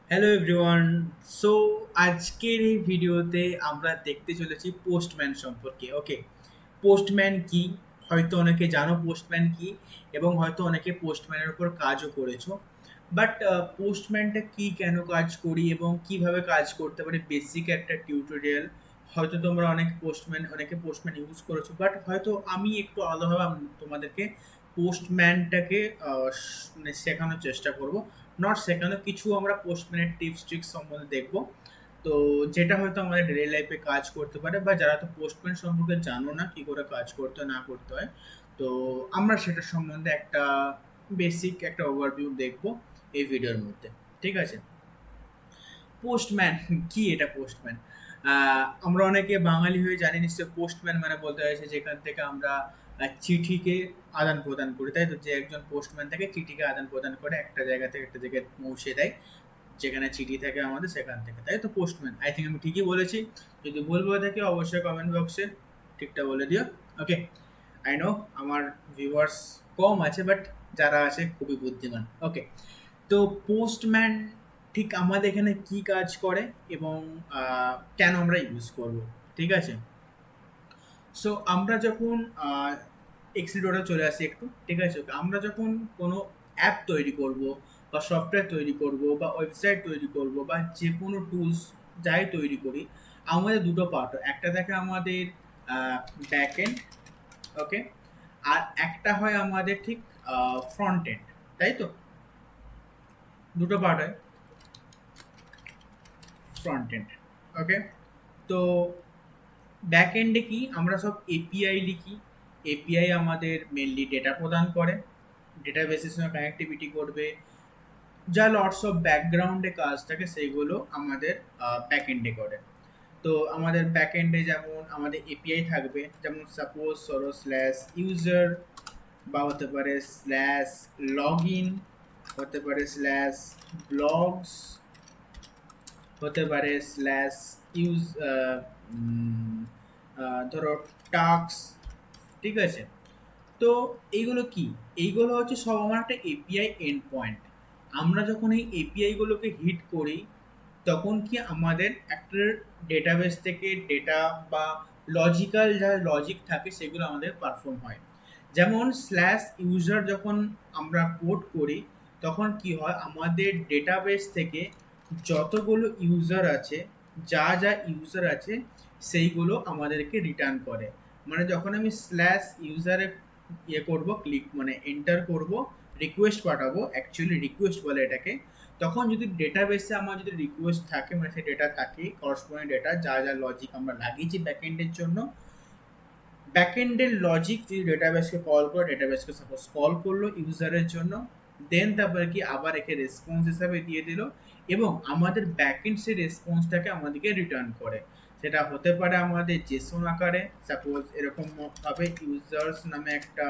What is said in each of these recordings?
Hello everyone. So আজকের এই ভিডিওতে আমরা দেখতে চলেছি পোস্টম্যান সম্পর্কে। ওকে, পোস্টম্যান কি? হয়তো অনেকে জানো পোস্টম্যান কি, এবং হয়তো অনেকে পোস্টম্যানের উপর কাজও করেছো। বাট পোস্টম্যানটা কি, কেন কাজ করি এবং কিভাবে কাজ করতে পারি, বেসিক একটা টিউটোরিয়াল। হয়তো তোমরা অনেকে পোস্টম্যান ইউজ করেছো, বাট হয়তো আমি একটু আলাদাভাবে তোমাদেরকে পোস্টম্যানটাকে মানে শেখানোর চেষ্টা করব। নট শেখানো, কিছু আমরা পোস্টম্যানের টিপস ট্রিক্স সম্বন্ধে দেখব। তো যেটা হয়তো আমাদের ডেইলি লাইফে কাজ করতে পারে, বা যারা তো পোস্টম্যান সম্পর্কে জানো না কি করে কাজ করতে হয় না করতে হয়, তো আমরা সেটা সম্বন্ধে একটা বেসিক একটা ওভারভিউ দেখব এই ভিডিওর মধ্যে। ঠিক আছে? পোস্টম্যান কি? এটা পোস্টম্যান, আমরা অনেকে বাঙালি হয়ে জানি নিশ্চয় পোস্টম্যান মানে বলতে হয়েছে যেখান থেকে আমরা চিঠিকে আদান প্রদান করি, তাই তো? যে একজন পোস্টম্যান থেকে চিঠিকে আদান প্রদান করে একটা জায়গা থেকে একটা জায়গায় পৌঁছে দেয়, যেখানে চিঠি থাকে আমাদের সেখান থেকে, তাই তো? পোস্টম্যান, আই থিঙ্ক আমি ঠিকই বলেছি। যদি ভুল বলে থাকি অবশ্যই কমেন্ট বক্সে ঠিকটা বলে দিও। ওকে, আই নো আমার ভিউয়ার্স কম আছে, বাট যারা আছে খুবই বুদ্ধিমান। ওকে, তো পোস্টম্যান ঠিক আমাদের এখানে কি কাজ করে এবং কেন আমরা ইউজ করব, ঠিক আছে? সো আমরা যখন এক্সিডোরে চলে আসি একটু, ঠিক আছে? আমরা যখন কোনো অ্যাপ তৈরি করব বা সফটওয়্যার তৈরি করব বা ওয়েবসাইট তৈরি করব বা যে কোনো টুলস যাই তৈরি করি, আমাদের দুটো পার্ট হয়। একটা থাকে আমাদের ব্যাক এন্ড, ওকে, আর একটা হয় আমাদের ঠিক ফ্রন্ট এন্ড, তাই তো? দুটো পার্ট হয় ফ্রন্ট এন্ড। ওকে, তো ব্যাক এন্ডে কি আমরা সব এপিআই লিখি। এপিআই আমাদের মেনলি ডেটা প্রদান করে, ডেটাবেসের সঙ্গে কানেক্টিভিটি করবে, যা লটস অফ ব্যাকগ্রাউন্ডে কাজ থাকে সেইগুলো আমাদের ব্যাক এন্ডে করে। তো আমাদের ব্যাক এন্ডে যেমন আমাদের এপিআই থাকবে, যেমন সাপোজ সরো স্ল্যাশ ইউজার, বা হতে পারে স্ল্যাশ লগ ইন, হতে পারে স্ল্যাশ ব্লগস, হতে পারে স্ল্যাশ ইউজ ধরো টাস্ক, ঠিক আছে? তো এইগুলো কি? এইগুলো হচ্ছে সব আমার একটা এপিআই এন্ড পয়েন্ট। আমরা যখন এই এপিআই গুলোকে হিট করি, তখন কি আমাদের একটা ডেটাবেস থেকে ডেটা বা লজিক্যাল যা লজিক থাকে সেগুলো আমাদের পারফর্ম হয়। যেমন স্ল্যাশ ইউজার যখন আমরা কোড করি, তখন কি হয় আমাদের ডেটাবেস থেকে যতগুলো ইউজার আছে, যা যা ইউজার আছে সেইগুলো আমাদেরকে রিটার্ন করে। মানে যখন আমি স্ল্যাশ ইউজারে করব, ক্লিক মানে এন্টার করব, রিকোয়েস্ট পাঠাবো, অ্যাকচুয়ালি রিকোয়েস্ট বলে এটাকে, তখন যদি ডেটাবেসে আমার যদি রিকোয়েস্ট থাকে, মানে সেই ডেটা থাকে করসপন্ডিং ডেটা, যা যা লজিক আমরা লাগিয়েছি ব্যাকএন্ডের জন্য, ব্যাকএন্ডের লজিক যদি ডেটাবেসকে কল করে, ডেটাবেসকে সাপোজ কল করলো ইউজারের জন্য, দেন তারপরে কি আবার একে রেসপন্স হিসাবে দিয়ে দিল, এবং আমাদের ব্যাকএন্ড সেই রেসপন্সটাকে আমাদেরকে রিটার্ন করে। সেটা হতে পারে আমাদের জেসন আকারে, সাপোজ এরকম ভাবে ইউজার্স নামে একটা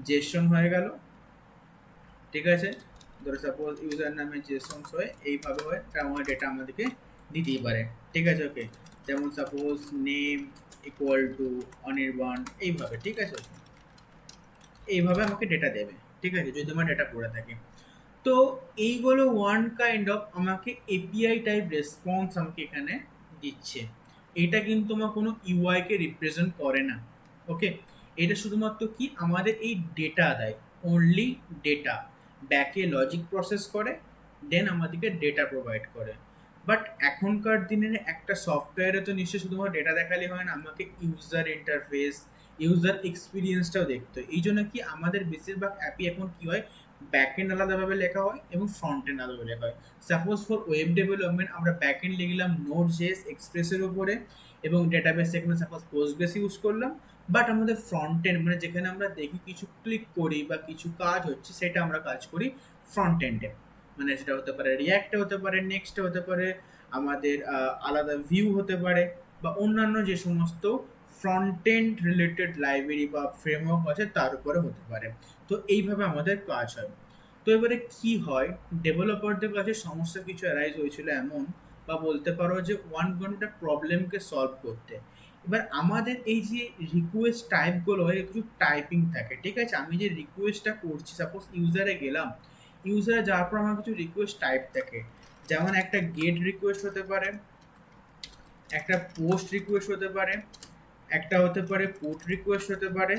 জেসন হয়ে গেল, ঠিক আছে? ধরো সাপোজ ইউজার নামে জেসন্স হয়, এইভাবে হয়, তার আমার ডেটা আমাদেরকে দিতেই পারে, ঠিক আছে? ওকে, যেমন suppose name equal to Anirban, এইভাবে, ঠিক আছে? এইভাবে আমাকে ডেটা দেবে, ঠিক আছে, যদি আমার ডেটা পড়ে থাকে। তো এইগুলো ওয়ান কাইন্ড অফ আমাকে এপিআই টাইপ রেসপন্স আমাকে এখানে দিচ্ছে। এটা কিন্তু আমার কোনো ইউআই কে রিপ্রেজেন্ট করে না। ওকে, এটা শুধুমাত্র কি আমাদের এই ডেটা দেয়, অনলি ডেটা। ব্যাকে লজিক প্রসেস করে, দেন আমাদেরকে ডেটা প্রোভাইড করে। বাট এখনকার দিনের একটা সফটওয়্যারে তো নিশ্চয়ই শুধুমাত্র ডেটা দেখালে হয় না, আমাকে ইউজার ইন্টারফেস, ইউজার এক্সপিরিয়েন্সটাও দেখতে হয়। এই জন্য কি আমাদের বেশিরভাগ অ্যাপই এখন কি হয়, ব্যাকএন্ড আলাদাভাবে লেখা হয় এবং ফ্রন্ট এন্ড আলাদাভাবে লেখা হয়। সাপোজ ফর ওয়েব ডেভেলপমেন্ট আমরা ব্যাকএন্ড লিখলাম নোড জেএস এক্সপ্রেসের উপরে, এবং ডেটাবেস এখানে সাপোজ পোস্টগ্রেস ইউজ করলাম। বাট আমাদের ফ্রন্ট এন্ড মানে যেখানে আমরা দেখি কিছু ক্লিক করি বা কিছু কাজ হচ্ছে, সেটা আমরা কাজ করি ফ্রন্ট এন্ডে। মানে সেটা হতে পারে রিয়াক্টে, হতে পারে নেক্সটে, হতে পারে আমাদের আলাদা ভিউ হতে পারে, বা অন্যান্য যে সমস্ত ফ্রন্ট এন্ড রিলেটেড লাইব্রেরি বা ফ্রেমওয়ার্ক আছে তার উপরে হতে পারে। তো এইভাবে আমাদের কাজ হয়। তো এবারে কি হয়, ডেভেলপারদের কাছে সমস্যা কিছু অ্যারাইজ হয়েছিল এমন, বা বলতে পারো যে ওয়ান ঘন্টা প্রবলেমকে সলভ করতে। এবার আমাদের এই যে রিকোয়েস্ট টাইপগুলো হয়, কিছু টাইপিং থাকে, ঠিক আছে? আমি যে রিকোয়েস্টটা করছি, সাপোজ ইউজারে গেলাম, ইউজারে যাওয়ার পর আমার কিছু রিকোয়েস্ট টাইপ থাকে, যেমন একটা গেট রিকোয়েস্ট হতে পারে, একটা পোস্ট রিকোয়েস্ট হতে পারে, একটা হতে পারে পুট রিকোয়েস্ট হতে পারে,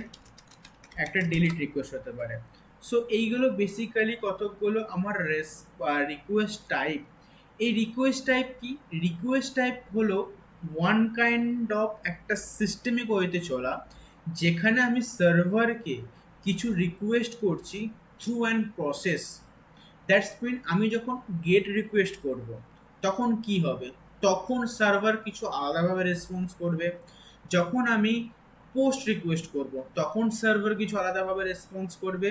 একটা ডিলিট রিকোয়েস্ট হতে পারে। সো এইগুলো বেসিক্যালি কতগুলো আমার রিকোয়েস্ট টাইপ। এই রিকোয়েস্ট টাইপ কি? রিকোয়েস্ট টাইপ হলো ওয়ান কাইন্ড অফ একটা সিস্টেমিক ওয়েতে চলা, যেখানে আমি সার্ভারকে কিছু রিকোয়েস্ট করছি through an process. That's mean আমি যখন গেট রিকোয়েস্ট করব তখন কি হবে? তখন সার্ভার কিছু আলাদাভাবে রেসপন্স করবে। যখন আমি পোস্ট রিকোয়েস্ট করব তখন সার্ভার কিছু আলাদাভাবে রেসপন্স করবে।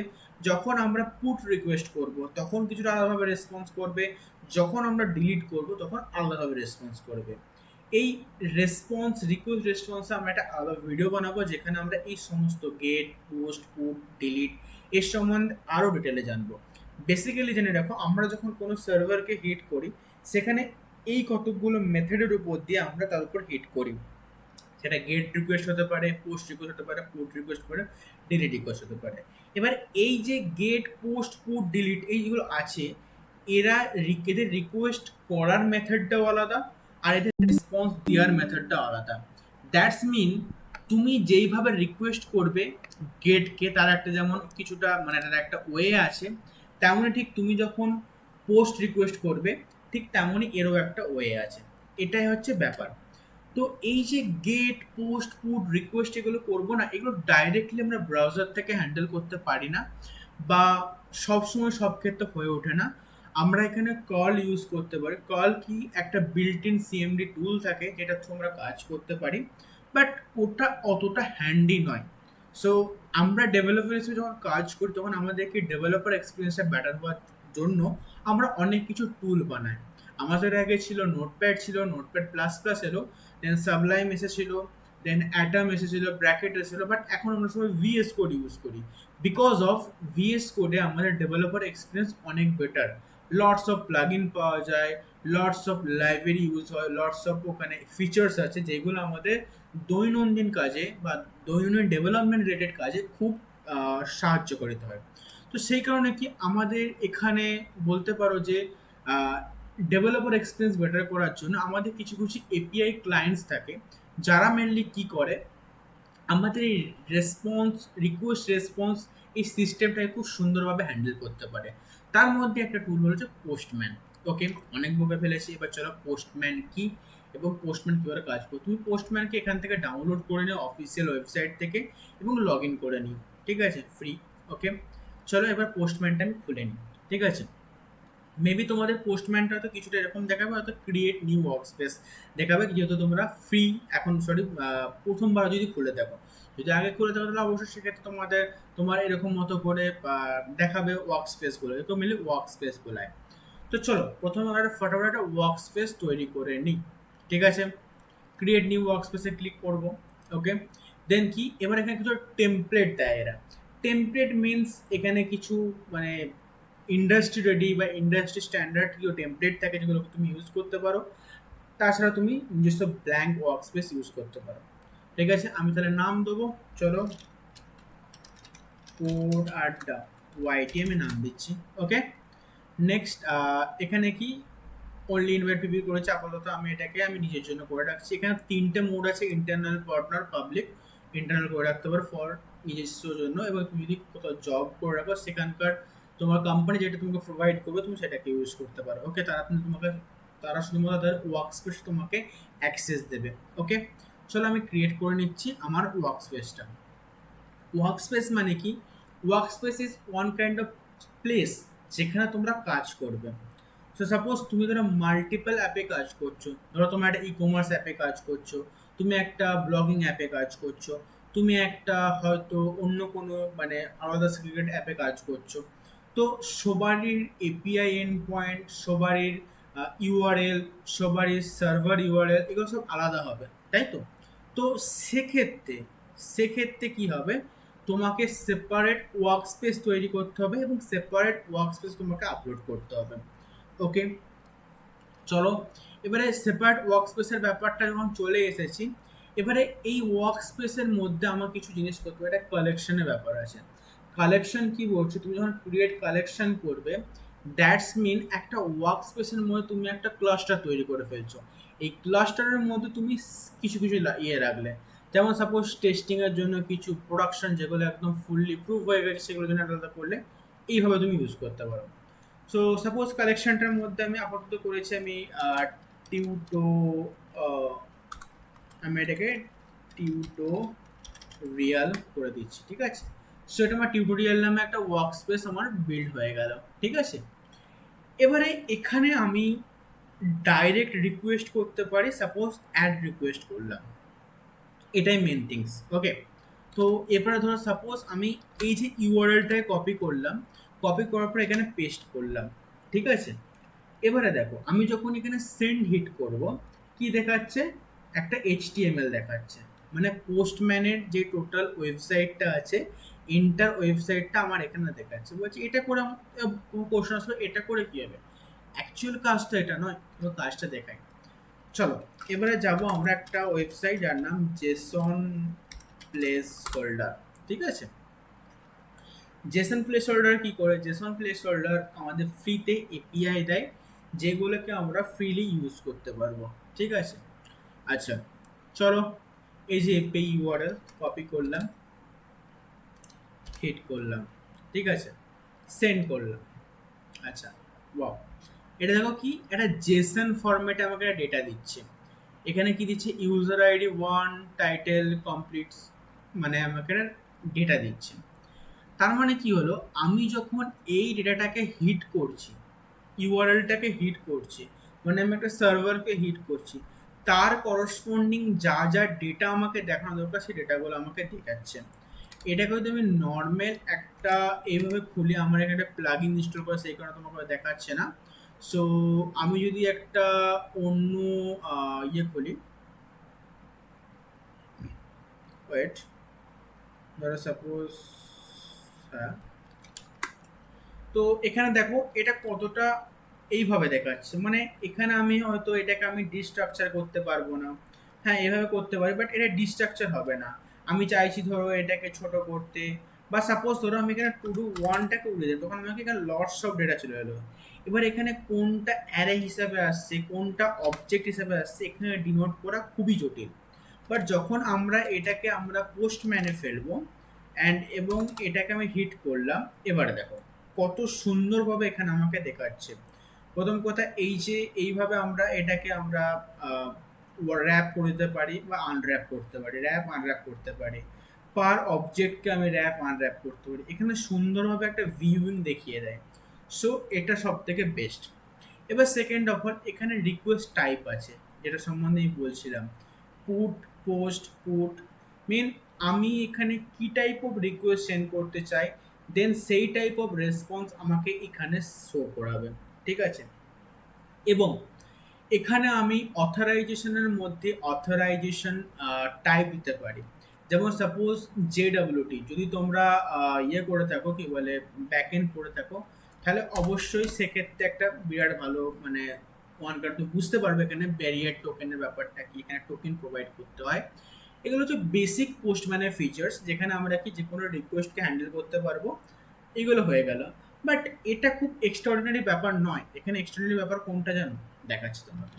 যখন আমরা পুট রিকোয়েস্ট করব তখন কিছুটা আলাদাভাবে রেসপন্স করবে। যখন আমরা ডিলিট করব তখন আলাদাভাবে রেসপন্স করবে। এই রিকোয়েস্ট রেসপন্সে আমরা একটা আলাদা ভিডিও বানাবো, যেখানে আমরা এই সমস্ত গেট, পোস্ট, পুট, ডিলিট এর সম্বন্ধে আরও ডিটেলে জানবো। বেসিক্যালি জেনে রাখো, আমরা যখন কোনো সার্ভারকে হিট করি সেখানে এই কতগুলো মেথডের উপর দিয়ে আমরা তার উপর হিট করি। সেটা গেট রিকোয়েস্ট হতে পারে, পোস্ট রিকোয়েস্ট হতে পারে, পুট রিকোয়েস্ট হতে পারে, ডিলিট রিকোয়েস্ট হতে পারে। এবার এই যে গেট, পোস্ট, পুট, ডিলিট এইগুলো আছে, এদের রিকোয়েস্ট করার মেথডটাও আলাদা, আর এদের রেসপন্স দেওয়ার মেথডটাও আলাদা। দ্যাটস মিন তুমি যেইভাবে রিকোয়েস্ট করবে গেটকে, তার একটা যেমন কিছুটা মানে তার একটা ওয়ে আছে, তেমনই ঠিক তুমি যখন পোস্ট রিকোয়েস্ট করবে ঠিক তেমনই এরও একটা ওয়ে আছে। এটাই হচ্ছে ব্যাপার। তো এই যে গেট, পোস্ট, পুট, রিকোয়েস্ট এগুলো করবো না, এগুলো ডাইরেক্টলি আমরা ব্রাউজার থেকে হ্যান্ডেল করতে পারি না, বা সবসময় সব ক্ষেত্রে হয়ে ওঠে না। আমরা এখানে কল ইউজ করতে পারি। কল কি? একটা বিল্ট ইন সিএমডি টুল থাকে যেটা থ্রু আমরা কাজ করতে পারি, বাট ওটা অতটা হ্যান্ডি নয়। সো আমরা ডেভেলপার হিসেবে যখন কাজ করি তখন আমাদেরকে ডেভেলপার এক্সপিরিয়েন্সটা বেটার হওয়ার জন্য আমরা অনেক কিছু টুল বানাই। আমাদের আগে ছিল নোটপ্যাড, ছিল নোটপ্যাড প্লাস প্লাস এলো, দেন সাবলাইম এসেছিল, দেন অ্যাটম এসেছিল, ব্র্যাকেট এসেছিল, বাট এখন আমরা সবাই ভিএস কোড ইউজ করি। বিকজ অফ ভিএস কোডে আমাদের ডেভেলপার এক্সপিরিয়েন্স অনেক better. Lots of plug in পাওয়া যায়, লটস অফ লাইব্রেরি ইউজ হয়, লটস অফ ওখানে ফিচার্স আছে যেগুলো আমাদের দৈনন্দিন কাজে বা দৈনন্দিন ডেভেলপমেন্ট রিলেটেড কাজে খুব সাহায্য করতে হয়। তো সেই কারণে কি আমাদের এখানে বলতে পারো যে ডেভেলপার এক্সপিরিয়েন্স বেটার করার জন্য আমাদের কিছু কিছু এপিআই ক্লায়েন্টস থাকে, যারা মেনলি কি করে আমাদের এই রিকোয়েস্ট রেসপন্স এই সিস্টেমটাকে খুব সুন্দরভাবে হ্যান্ডেল করতে পারে। তার মধ্যে একটা টুল হচ্ছে পোস্টম্যান। ওকে, অনেক বকে ফেলেছি, এবার চলো পোস্টম্যান কি এবং পোস্টম্যান কীভাবে কাজ করো। তুমি পোস্টম্যানকে এখান থেকে ডাউনলোড করে নিও অফিসিয়াল ওয়েবসাইট থেকে এবং লগ ইন করে নিও, ঠিক আছে, ফ্রি। ওকে, চলো এবার পোস্টম্যানটা আমি খুলে নিই, ঠিক আছে। মেবি তোমাদের পোস্টম্যানটা হয়তো কিছুটা এরকম দেখাবে, হয়তো ক্রিয়েট নিউ ওয়ার্ক স্পেস দেখাবে, যেহেতু তোমরা ফ্রি এখন, সরি, প্রথমবার যদি খুলে দেখো। যদি আগে খুলে দেখো তাহলে অবশ্যই সেক্ষেত্রে তোমার এরকম মতো করে দেখাবে ওয়ার্ক স্পেসগুলো, এরকম মিলে ওয়ার্ক স্পেস বলায়। তো চলো প্রথমে আমরা ফটাফট একটা ওয়ার্ক স্পেস তৈরি করে নিই, ঠিক আছে। ক্রিয়েট নিউ ওয়ার্ক স্পেসে ক্লিক করবো। ওকে, দেন কি এবার এখানে কিছু টেমপ্লেট দেয় এরা। টেমপ্লেট মিনস এখানে কিছু মানে ইন্ডাস্ট্রি রেডি বা ইন্ডাস্ট্রি স্ট্যান্ডার্ড কিছু টেমপ্লেট থাকে যেগুলো তুমি ইউজ করতে পারো। তাছাড়া তুমি নিজস্ব ব্ল্যাঙ্ক ওয়ার্ক স্পেস ইউজ করতে পারো, ঠিক আছে। আমি তাহলে নাম দেবো, চলো কোড আড্ডা ওয়াইটি আমি নাম দিচ্ছি। ওকে, নেক্সট এখানে কি অনলি ইনভাইট পিপি করেছে আপাতত, আমি নিজের জন্য করে রাখছি। এখানে তিনটে মোড আছে, ইন্টারনাল, পার্টনার, পাবলিক। ইন্টারনাল করে রাখতে পারো ফর নিজস্ব জন্য, এবং তুমি যদি কোথাও জব করে রাখো সেখানকার তোমার কোম্পানি যেটা তোমাকে প্রোভাইড করবে তুমি সেটাকে ইউজ করতে পারো। ওকে, তারা শুধুমাত্র তাদের ওয়ার্ক স্পেস তোমাকে অ্যাক্সেস দেবে। ওকে, চলো আমি ক্রিয়েট করে নিচ্ছি আমার ওয়ার্ক স্পেসটা। ওয়ার্ক স্পেস মানে কি? Work space is one kind of place যেখানে তোমরা কাজ করবে। সো সাপোজ তুমি ধরো মাল্টিপল অ্যাপে কাজ করছো, ধরো তোমার একটা ই কমার্স অ্যাপে কাজ করছো, তুমি একটা ব্লগিং অ্যাপে কাজ করছো, তুমি একটা হয়তো অন্য কোনো মানে আলাদা সিক্রেট অ্যাপে কাজ করছো। তো সবারই এপিআই এন্ড পয়েন্ট, সবারই ইউআরএল, সবারই সার্ভার ইউআরএল এগুলো সব আলাদা হবে, তাই তো। তো সেক্ষেত্রে কি হবে, তোমাকে সেপারেট ওয়ার্ক স্পেস তৈরি করতে হবে এবং সেপারেট ওয়ার্ক স্পেস তোমাকে আপলোড করতে হবে। ওকে, চলো এবারে সেপারেট ওয়ার্ক স্পেসের ব্যাপারটা যখন চলে এসেছি, এবারে এই ওয়ার্ক স্পেসের মধ্যে আমার কিছু জিনিস করতে হবে। একটা কালেকশনের ব্যাপার আছে। কালেকশন কি বলছো? তুমি যখন ক্রিয়েট কালেকশন করবে দ্যাটস মিন একটা ওয়ার্ক স্পেসের মধ্যে তুমি একটা ক্লাস্টার তৈরি করে ফেলছো। এই ক্লাস্টারের মধ্যে তুমি কিছু কিছু ইয়ে রাখলে, যেমন সাপোজ টেস্টিংয়ের জন্য কিছু, প্রোডাকশন যেগুলো একদম ফুললি প্রুভ হয়ে গেছে সেগুলোর জন্য আলাদা করলে, এইভাবে তুমি ইউজ করতে পারো। সো সাপোজ কালেকশনটার মধ্যে আমি আপাতত করেছি আমি টিউটো, আমি এটাকে টিউটোরিয়াল করে দিচ্ছি, ঠিক আছে। সো এটা আমার টিউটোরিয়াল নামে একটা ওয়ার্ক স্পেস আমার বিল্ড হয়ে গেল, ঠিক আছে। এবারে এখানে আমি ডাইরেক্ট রিকোয়েস্ট করতে পারি, সাপোজ অ্যাড রিকোয়েস্ট করলাম, এটাই মেন থিংস, ওকে। তো এরপরে ধরো সাপোজ আমি এই যে ইউআরএলটায় কপি করলাম, কপি করার পর এখানে পেস্ট করলাম, ঠিক আছে। এবারে দেখো আমি যখন এখানে সেন্ড হিট করব, কি দেখাচ্ছে, একটা এইচটিএমএল দেখাচ্ছে, মানে পোস্টম্যানের যে টোটাল ওয়েবসাইটটা আছে, ইন্টার ওয়েবসাইটটা আমার এখানে দেখাচ্ছে। বলছি এটা করে কোশ্চেন আসলো, এটা করে কি হবে, অ্যাকচুয়াল কাজ তো এটা নয়, তো কাজটা দেখাই। চলো এবারে যাব আমরা একটা ওয়েবসাইট যার নাম জেসন প্লেস হোল্ডার, ঠিক আছে। জেসন প্লেস হোল্ডার কি করে, জেসন প্লেস হোল্ডার আমাদের ফ্রিতে এপিআই দেয়, যেগুলোকে আমরা ফ্রিলি ইউজ করতে পারবো, ঠিক আছে। আচ্ছা চলো, এই যে এপিআই ইউআরএল কপি করলাম, হিট করলাম, ঠিক আছে, সেন্ড করলাম। আচ্ছা, ওয়াও, এটা দেখো কি একটা জেসন ফরম্যাটে আমাকে ডেটা দিচ্ছে। এখানে কি দিচ্ছে, ইউজার আইডি 1, টাইটেল কমপ্লিটস, মানে আমাকে ডেটা দিচ্ছে। তার মানে কি হলো, আমি যখন এই ডেটাটাকে হিট করছি, ইউআরএলটাকে হিট করছি, মানে আমি একটা সার্ভারকে হিট করছি, তার করসপন্ডিং যা যা ডেটা আমাকে দেখানো দরকার সেই ডেটাগুলো আমাকে দেখাচ্ছে। এটাকে যদি আমি নর্মাল একটা এইভাবে খুলি, আমার এখানে প্লাগ ইন ইনস্টল করে, সেই কারণে তোমাকে দেখাচ্ছে না। সো আমি যদি একটা অন্য ইয়ে খুলি, ওয়েট, ধরো সাপোজ, হ্যাঁ, তো এখানে দেখো এটা কতটা এইভাবে দেখাচ্ছে, মানে এখানে আমি হয়তো এটাকে আমি ডিস্ট্রাকচার করতে পারবো না, হ্যাঁ এভাবে করতে পারি, বাট এটা ডিস্ট্রাকচার হবে না। আমি চাইছি ধরো এটাকে ছোট করতে, বা সাপোজ ধরো আমি এখানে টু ডু ওয়ানটাকে উড়ে যাই, তখন আমাকে এখানে লটস অফ ডেটা চলে এলো। এবার এখানে কোনটা অ্যারে হিসাবে আসছে, কোনটা অবজেক্ট হিসাবে আসছে, এখানে ডিনোট করা খুবই জটিল। বাট যখন আমরা এটাকে আমরা পোস্টম্যানে ফেলবো এবং এটাকে আমি হিট করলাম, এবারে দেখো কত সুন্দরভাবে এখানে আমাকে দেখাচ্ছে। প্রথম কথা এই যে এইভাবে আমরা এটাকে আমরা র্যাপ করে দিতে পারি বা আনর্যাপ করতে পারি, র্যাপ আনর্যাপ করতে পারি, পার অবজেক্টকে আমি র্যাপ আনর্যাপ করতে পারি, এখানে সুন্দরভাবে একটা ভিউইং দেখিয়ে দেয়। সো এটা সব থেকে বেস্ট। এবার সেকেন্ড অফ অল এখানে রিকোয়েস্ট টাইপ আছে, যেটা সম্বন্ধে আমি বলছিলাম, পুট, পোস্ট, পুট, মিন আমি এখানে কি টাইপ অফ রিকোয়েস্ট সেন্ড করতে চাই, দেন সেই টাইপ অফ রেসপন্স আমাকে এখানে শো করাবে, ঠিক আছে। এবং এখানে আমি অথরাইজেশনের মধ্যে অথরাইজেশন টাইপ দিতে পারি। যেমন সাপোজ জেডব্লিউটি, যদি তোমরা ইয়ে করে থাকো, কি বলে, ব্যাকএন্ড করে থাকো, তাহলে অবশ্যই সেক্ষেত্রে একটা বিরাট ভালো, মানে ওয়ান কার্ড তো বুঝতে পারবে এখানে ব্যারিয়ার টোকেনের ব্যাপারটা কি, এখানে টোকেন প্রোভাইড করতে হয়। এগুলো হচ্ছে বেসিক পোস্টম্যানের ফিচার্স, যেখানে আমরা কি যে কোনো রিকোয়েস্টকে হ্যান্ডেল করতে পারবো, এগুলো হয়ে গেল। বাট এটা খুব এক্সট্রাঅর্ডিনারি ব্যাপার নয়, এখানে এক্সট্রাঅর্ডিনারি ব্যাপার কোনটা জানো, দেখাচ্ছি তোমাকে।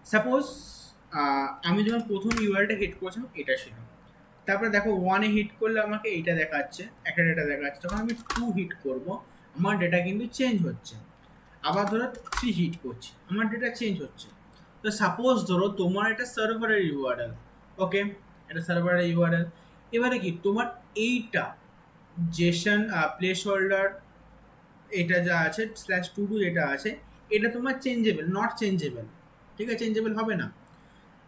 সাপোজ আমি যখন প্রথম ইউআরএলটা হিট করেছিলাম এটা ছিল, তারপরে দেখো ওয়ানে হিট করলে আমাকে এইটা দেখাচ্ছে, একটা ডেটা দেখাচ্ছে, যখন আমি টু হিট করব আমার ডেটা কিন্তু চেঞ্জ হচ্ছে, আবার ধরো থ্রি হিট করছি আমার ডেটা চেঞ্জ হচ্ছে। তো সাপোজ ধরো তোমার এটা সার্ভারের ইউআরএল, ওকে, এটা সার্ভারের ইউআরএল, এবারে কি তোমার এইটা জেসন প্লেস হোল্ডার, এটা যা আছে স্ল্যাশ টু ডু যেটা আছে, এটা তোমার চেঞ্জেবল, নট চেঞ্জেবল, ঠিক আছে, চেঞ্জেবল হবে না।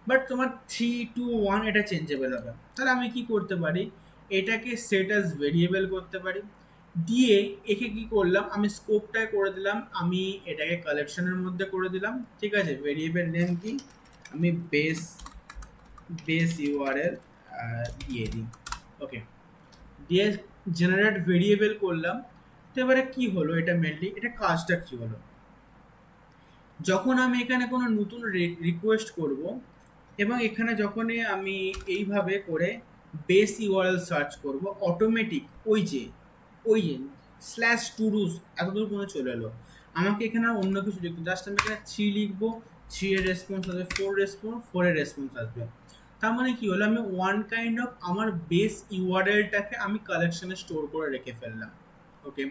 বাট তোমার 3 2 1 এটা চেঞ্জেবল হবে। তাহলে আমি কি করতে পারি, এটাকে সেট অ্যাজ ভেরিয়েবল করতে পারি, দিয়ে একে কি করলাম, আমি স্কোপটায় করে দিলাম, আমি এটাকে কালেকশনের মধ্যে করে দিলাম, ঠিক আছে। ভেরিয়েবল নেম কি, আমি বেস ইউআরএল দিয়ে দিই, ওকে, দিয়ে জেনারেট ভেরিয়েবল করলাম। তো এবারে কি হলো, এটা মেনলি এটা কাজটা কি হলো, যখন আমি এখানে কোনো নতুন রিকোয়েস্ট করব, এবং এখানে যখনই আমি এইভাবে করে বেস ইউআরএল সার্চ করব, অটোমেটিক ওই যে স্ল্যাশ টু ডুস এতদূর পর্যন্ত চলে এলো। আমাকে এখানে আর অন্য কিছু লিখবো, জাস্ট আমি এখানে 3 লিখবো, 3 এর রেসপন্স আসবে, 4 এর রেসপন্স আসবে। তার মানে কি হলো, আমি ওয়ান কাইন্ড অফ আমার বেস ইউআরএলটাকে আমি কালেকশনে স্টোর করে রেখে ফেললাম। ওকে,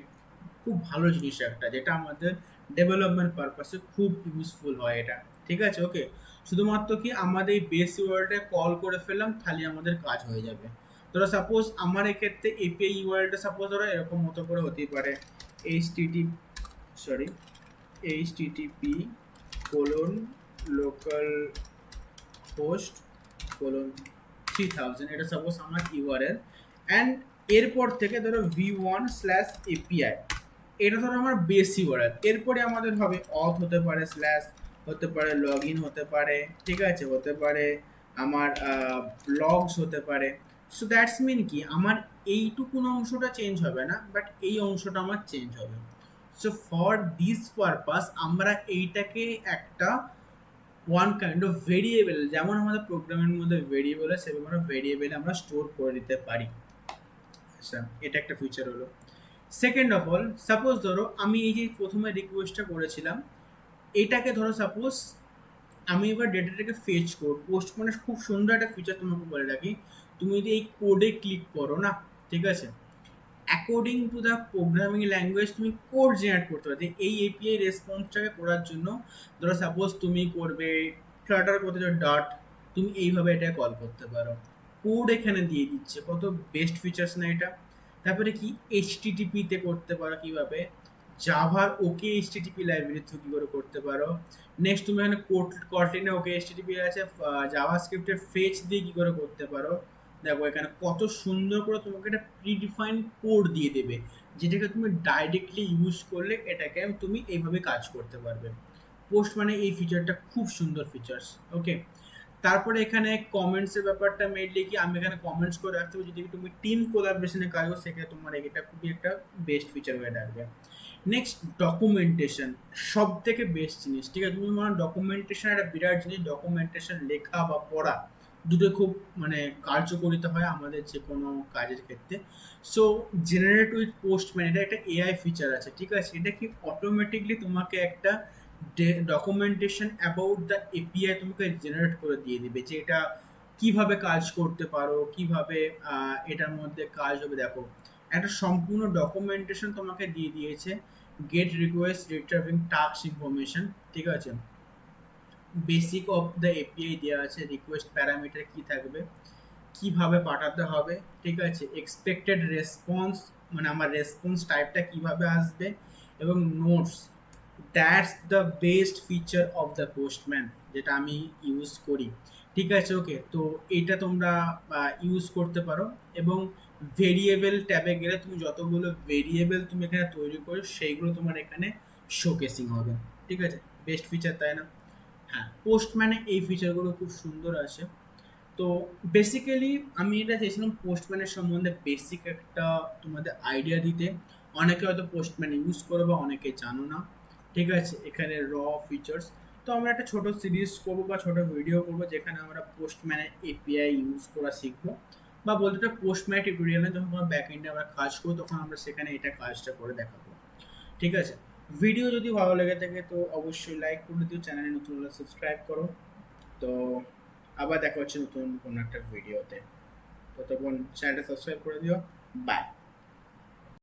খুব ভালো জিনিস একটা, যেটা আমাদের ডেভেলপমেন্ট পারপাসে খুব ইউজফুল হয় এটা। ঠিক আছে, ওকে। শুধুমাত্র কি আমাদের এই বেস ইউআরএলটা কল করে ফেললাম, তাহলে আমাদের কাজ হয়ে যাবে। ধরো সাপোজ আমার এক্ষেত্রে এপিআই ইউআরএলটা সাপোজ ধরো এরকম মতো করে হতেই পারে, HTTP colon local host colon 3000, এটা সাপোজ আমার ইউআরএল। অ্যান্ড এরপর থেকে ধরো v1/api, এটা ধরো আমার বেস ইউআরএল। এরপরে আমাদের হবে অথ হতে পারে, স্ল্যাশ হতে পারে, লগ ইন হতে পারে, ঠিক আছে, হতে পারে আমার লগস হতে পারে। সো দ্যাটস মিন কি আমার এইটুকুন অংশটা চেঞ্জ হবে না, বাট এই অংশটা আমার চেঞ্জ হবে। সো ফর দিস পারপাস আমরা এইটাকে একটা ওয়ান কাইন্ড অফ ভেরিয়েবল, যেমন আমাদের প্রোগ্রামের মধ্যে ভেরিয়েবল আছে সেভাবে আমরা ভেরিয়েবল আমরা স্টোর করে দিতে পারি। আচ্ছা, এটা একটা ফিচার হলো। সেকেন্ড অফ অল, সাপোজ ধরো আমি এই যে প্রথমে রিকোয়েস্টটা করেছিলাম, এটাকে ধরো সাপোজ আমি এবার ডেটাটাকে ফেচ করব। পোস্ট মানে খুব সুন্দর একটা ফিচার, তোমাকে বলে রাখি, তুমি যদি এই কোডে ক্লিক করো না, ঠিক আছে, according to the programming language তুমি কোড জেনারেট করতে পারো। এই এপিআই রেসপন্সটাকে করার জন্য ধরো সাপোজ তুমি করবে ফ্লাটার করতে চাও ডট, তুমি এইভাবে এটা কল করতে পারো, কোড এখানে দিয়ে দিচ্ছে। কত বেস্ট ফিচার্স না এটা। তারপরে কি এইচটিটিপিতে করতে পারো কীভাবে, জাভার ওকে এইচটিটিপি লাইব্রেরি থ্রু কী করে করতে পারো। নেক্সট তুমি এখানে কটলিনে ওকে এইচটিটিপি আছে, জাভা স্ক্রিপ্টের ফেচ দিয়ে কী করে করতে পারো। দেখো এখানে কত সুন্দর করে তোমাকে একটা প্রিডিফাইন্ড কোড দিয়ে দেবে, যেটাকে তুমি ডাইরেক্টলি ইউজ করলে এটাকে তুমি এইভাবে কাজ করতে পারবে। পোস্ট মানে এই ফিচারটা খুব সুন্দর ফিচার্স। ওকে, তারপরে এখানে কমেন্টসের ব্যাপারটা মেনলি কি আমি এখানে কমেন্টস করে রাখতে পারি, যদি তুমি টিম কোলাবরেশনে কাজ করো সেক্ষেত্রে তোমার এটা খুবই একটা বেস্ট ফিচার হয়ে থাকবে। নেক্সট ডকুমেন্টেশন, সব থেকে বেস্ট জিনিস, ঠিক আছে। তুমি মানে ডকুমেন্টেশন একটা বিরাট জিনিস, ডকুমেন্টেশন লেখা বা পড়া দুটো খুব মানে কার্যকরিতা হয় আমাদের যে কোনো কাজের ক্ষেত্রে। সো জেনারেট উইথ পোস্টম্যান, এটা একটা এআই ফিচার আছে, ঠিক আছে। এটা কি অটোমেটিকলি তোমাকে একটা ডকুমেন্টেশন অ্যাবাউট দ্য এপিআই তোমাকে জেনারেট করে দিয়ে দিবে, যে এটা কিভাবে কাজ করতে পারো, কিভাবে এটার মধ্যে কাজ হবে। দেখো একটা সম্পূর্ণ ডকুমেন্টেশন তোমাকে দিয়ে দিয়েছে, গেট রিকোয়েস্ট রিট্রাইভিং টাস্ক ইনফরমেশন, ঠিক আছে। বেসিক অফ দ্য এপিআই দেওয়া আছে, রিকোয়েস্ট প্যারামিটার কি থাকবে, কিভাবে পাঠাতে হবে, ঠিক আছে। এক্সপেক্টেড রেসপন্স মানে আমার রেসপন্স টাইপটা কিভাবে আসবে, এবং notes, that's the best feature of the postman, যেটা আমি ইউজ করি, ঠিক আছে। ওকে, তো এটা তোমরা ইউজ করতে পারো। এবং ভেরিয়েবল ট্যাবে গেলে তুমি যতগুলো ভেরিয়েবল তুমি এখানে তৈরি করো সেইগুলো তোমার এখানে শোকেসিং হবে, ঠিক আছে। বেস্ট ফিচার, তাই না? হ্যাঁ, পোস্টম্যানে এই ফিচারগুলো খুব সুন্দর আছে। তো বেসিক্যালি আমি এটা চেয়েছিলাম পোস্টম্যানের সম্বন্ধে বেসিক একটা তোমাদের আইডিয়া দিতে। অনেকে হয়তো পোস্টম্যান ইউজ করো বা অনেকে জানো না, ঠিক আছে। এখানে ফিচার্স, তো আমরা একটা ছোট সিরিজ করবো বা ছোট ভিডিও করবো যেখানে আমরা পোস্টম্যানের এপিআই ইউজ করা শিখবো, বা বলতে একটা পোস্টম্যান টিউটোরিয়ালে যখন আমরা ব্যাক এন্ডে আমরা কাজ করবো তখন আমরা সেখানে এটা কাজটা করে দেখাবো, ঠিক আছে। ভিডিও যদি ভালো লেগে থাকে তো অবশ্যই লাইক করে দিও, চ্যানেলে নতুন হলে সাবস্ক্রাইব করো। তো আবার দেখা হচ্ছে নতুন কোনো একটা ভিডিওতে, ততক্ষণ চ্যানেলটা সাবস্ক্রাইব করে দিও। বাই।